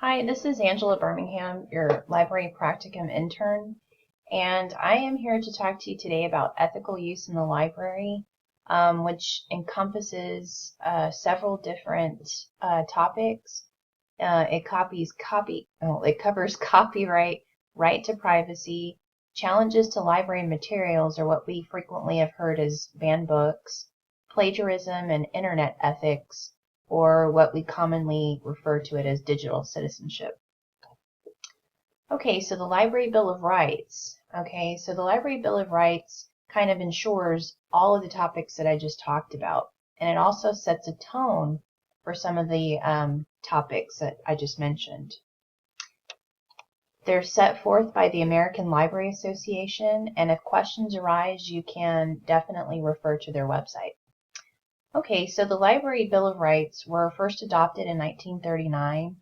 Hi, this is Angela Birmingham, your library practicum intern, and I am here to talk to you today about ethical use in the library, which encompasses several different topics. It covers copyright, right to privacy, challenges to library materials, or what we frequently have heard as banned books, plagiarism and internet ethics, or what we commonly refer to it as digital citizenship. Okay, so the Library Bill of Rights. Okay, so the Library Bill of Rights kind of ensures all of the topics that I just talked about, and it also sets a tone for some of the topics that I just mentioned. They're set forth by the American Library Association, and if questions arise, you can definitely refer to their website. Okay, so the Library Bill of Rights were first adopted in 1939,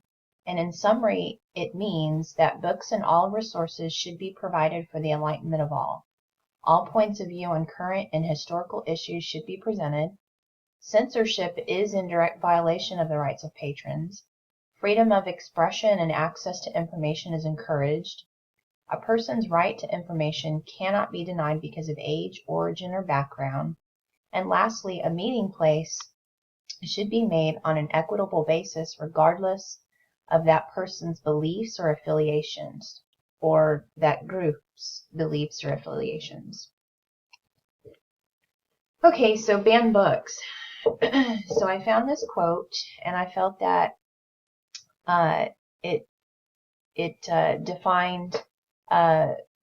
and in summary, it means that books and all resources should be provided for the enlightenment of all. All points of view on current and historical issues should be presented. Censorship is in direct violation of the rights of patrons. Freedom of expression and access to information is encouraged. A person's right to information cannot be denied because of age, origin, or background. And lastly, a meeting place should be made on an equitable basis regardless of that person's beliefs or affiliations, or that group's beliefs or affiliations. Okay, so banned books. So I found this quote, and I felt that it defined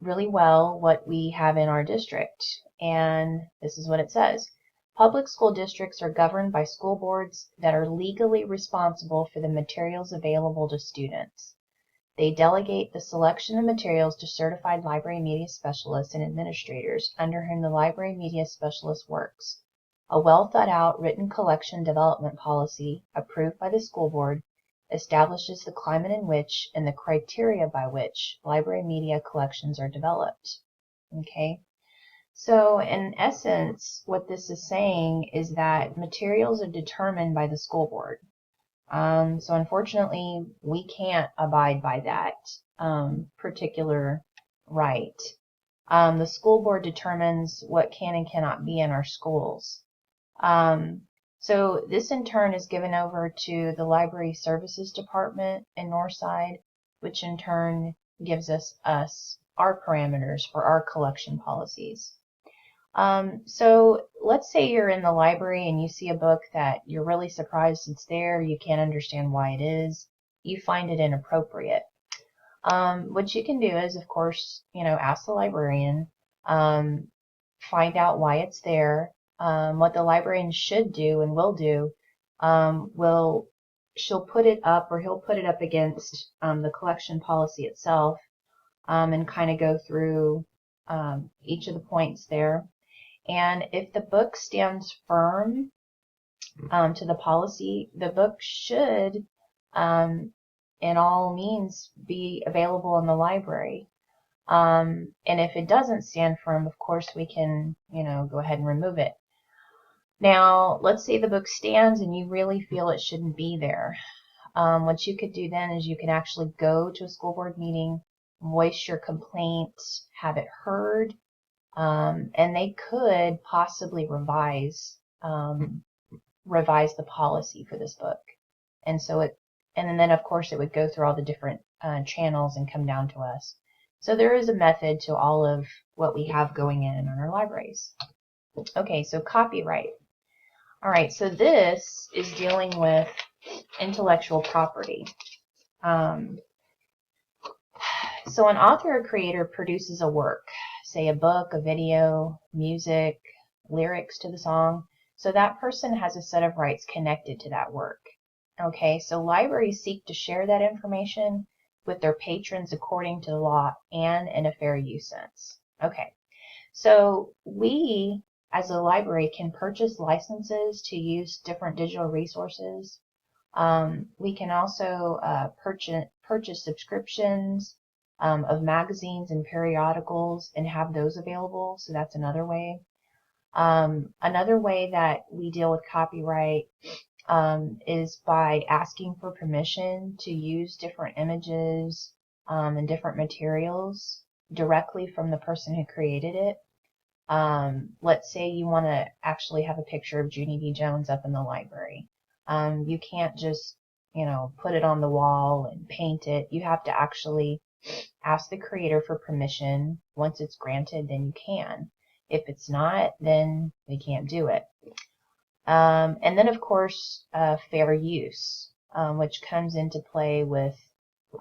really well what we have in our district. And this is what it says. Public school districts are governed by school boards that are legally responsible for the materials available to students. They delegate the selection of materials to certified library media specialists and administrators under whom the library media specialist works. A well thought out written collection development policy approved by the school board establishes the climate in which and the criteria by which library media collections are developed. Okay, so in essence, what this is saying is that materials are determined by the school board. So unfortunately, we can't abide by that particular right. The school board determines what can and cannot be in our schools. So this in turn is given over to the Library Services Department in Northside, which in turn gives us our parameters for our collection policies. So let's say you're in the library and you see a book that you're really surprised it's there, you can't understand why it is, you find it inappropriate. What you can do is, of course, ask the librarian, find out why it's there. What the librarian should do and will do, she'll put it up, or he'll put it up against the collection policy itself, and kind of go through each of the points there. And if the book stands firm to the policy, the book should, in all means, be available in the library. And if it doesn't stand firm, of course, we can, go ahead and remove it. Now, let's say the book stands and you really feel it shouldn't be there. What you could do then is you can actually go to a school board meeting, voice your complaint, have it heard, and they could possibly revise the policy for this book. And then of course it would go through all the different channels and come down to us. So there is a method to all of what we have going in our libraries. Okay, so copyright. All right, so this is dealing with intellectual property. So an author or creator produces a work, say a book, a video, music, lyrics to the song, so that person has a set of rights connected to that work. Okay, so libraries seek to share that information with their patrons according to the law and in a fair use sense. Okay, so we as a library can purchase licenses to use different digital resources. We can also purchase subscriptions of magazines and periodicals and have those available, so that's another way. Another way that we deal with copyright is by asking for permission to use different images and different materials directly from the person who created it. Let's say you want to actually have a picture of Junie B. Jones up in the library. You can't just, put it on the wall and paint it. You have to actually ask the creator for permission. Once it's granted, then you can. If it's not, then we can't do it. And then, of course, fair use, which comes into play with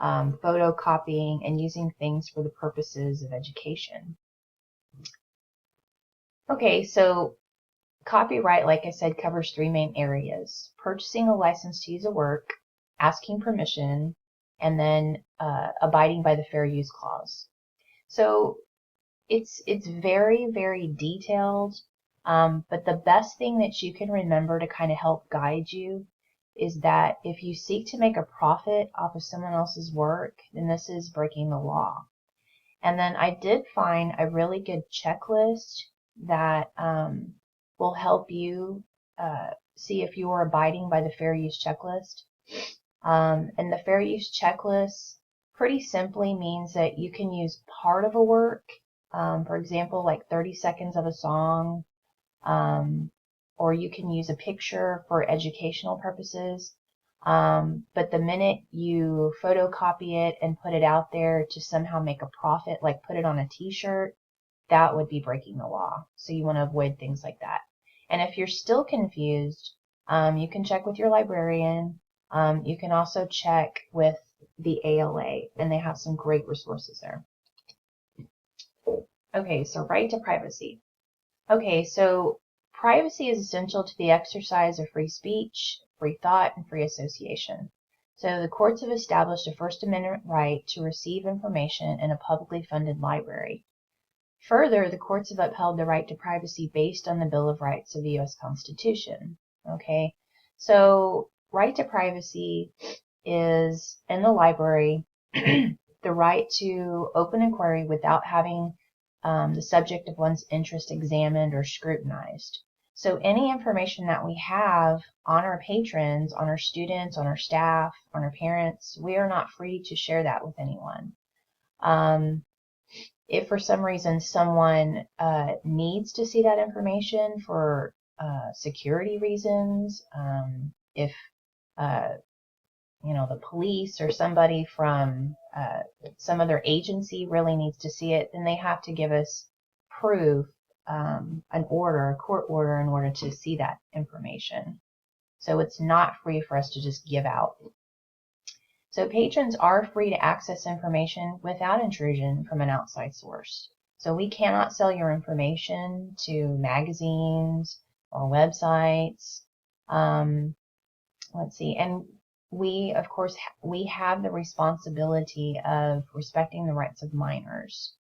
photocopying and using things for the purposes of education. Okay, so copyright, like I said, covers three main areas: purchasing a license to use a work, asking permission, and then abiding by the fair use clause. So it's very, very detailed, but the best thing that you can remember to kind of help guide you is that if you seek to make a profit off of someone else's work, then this is breaking the law. And then I did find a really good checklist that will help you see if you are abiding by the fair use checklist. And the fair use checklist pretty simply means that you can use part of a work, for example, like 30 seconds of a song, or you can use a picture for educational purposes. But the minute you photocopy it and put it out there to somehow make a profit, like put it on a t-shirt, that would be breaking the law. So you want to avoid things like that. And if you're still confused, you can check with your librarian. You can also check with the ALA, and they have some great resources there. Okay, so right to privacy. Okay, so privacy is essential to the exercise of free speech, free thought, and free association. So the courts have established a First Amendment right to receive information in a publicly funded library. Further, the courts have upheld the right to privacy based on the Bill of Rights of the U.S. Constitution. Okay, so right to privacy is in the library the right to open inquiry without having the subject of one's interest examined or scrutinized. So any information that we have on our patrons, on our students, on our staff, on our parents, we are not free to share that with anyone. If for some reason someone needs to see that information for security reasons, if the police or somebody from some other agency really needs to see it, then they have to give us proof, an order, a court order, in order to see that information. So it's not free for us to just give out. So patrons are free to access information without intrusion from an outside source. So we cannot sell your information to magazines or websites. Let's see, and we, of course, we have the responsibility of respecting the rights of minors.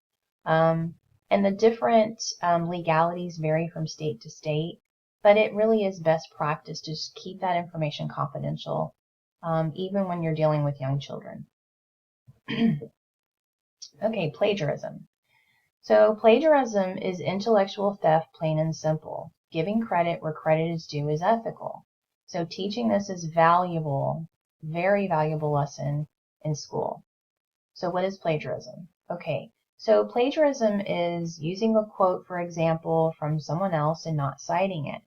And the different legalities vary from state to state, but it really is best practice to just keep that information confidential, even when you're dealing with young children. Okay, plagiarism. So plagiarism is intellectual theft, plain and simple. Giving credit where credit is due is ethical. So teaching this is valuable, very valuable lesson in school. So what is plagiarism? Okay, so plagiarism is using a quote, for example, from someone else and not citing it.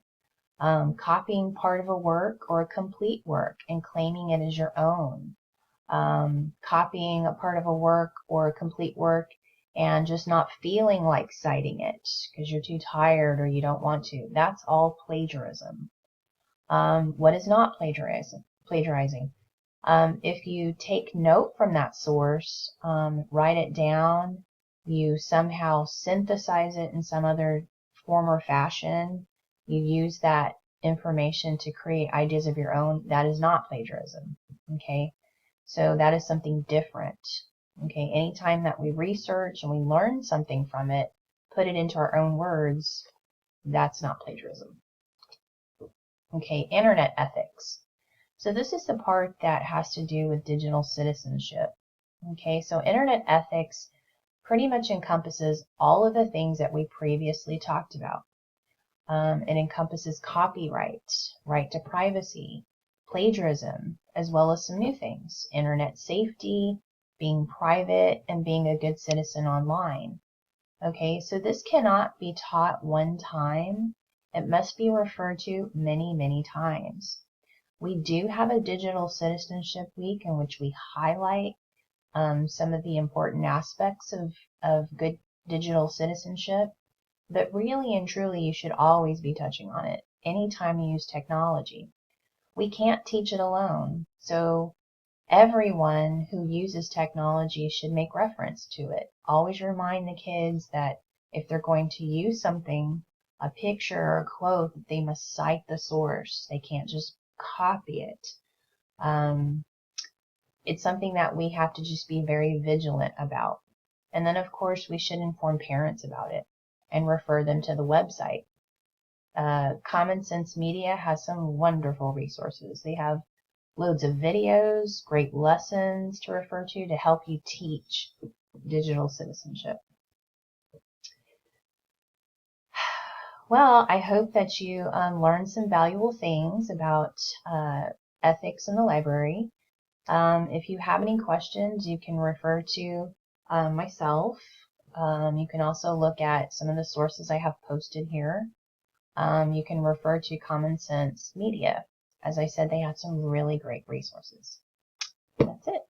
Copying part of a work or a complete work and claiming it as your own. Copying a part of a work or a complete work and just not feeling like citing it because you're too tired or you don't want to. That's all plagiarism. What is not plagiarizing? If you take note from that source, write it down, you somehow synthesize it in some other form or fashion, you use that information to create ideas of your own, that is not plagiarism. Okay, so that is something different. Okay, anytime that we research and we learn something from it, put it into our own words, that's not plagiarism. Okay, internet ethics. So this is the part that has to do with digital citizenship. Okay, so internet ethics pretty much encompasses all of the things that we previously talked about. It encompasses copyright, right to privacy, plagiarism, as well as some new things, internet safety, being private, and being a good citizen online. Okay, so this cannot be taught one time. It must be referred to many, many times. We do have a Digital Citizenship Week in which we highlight some of the important aspects of good digital citizenship, but really and truly you should always be touching on it anytime you use technology. We can't teach it alone, so everyone who uses technology should make reference to it. Always remind the kids that if they're going to use something, a picture or a quote, they must cite the source. They can't just copy it. It's something that we have to just be very vigilant about. And then, of course, we should inform parents about it and refer them to the website. Common Sense Media has some wonderful resources. They have loads of videos, great lessons to refer to help you teach digital citizenship. Well, I hope that you learned some valuable things about ethics in the library. If you have any questions, you can refer to myself. You can also look at some of the sources I have posted here. You can refer to Common Sense Media. As I said, they have some really great resources. That's it.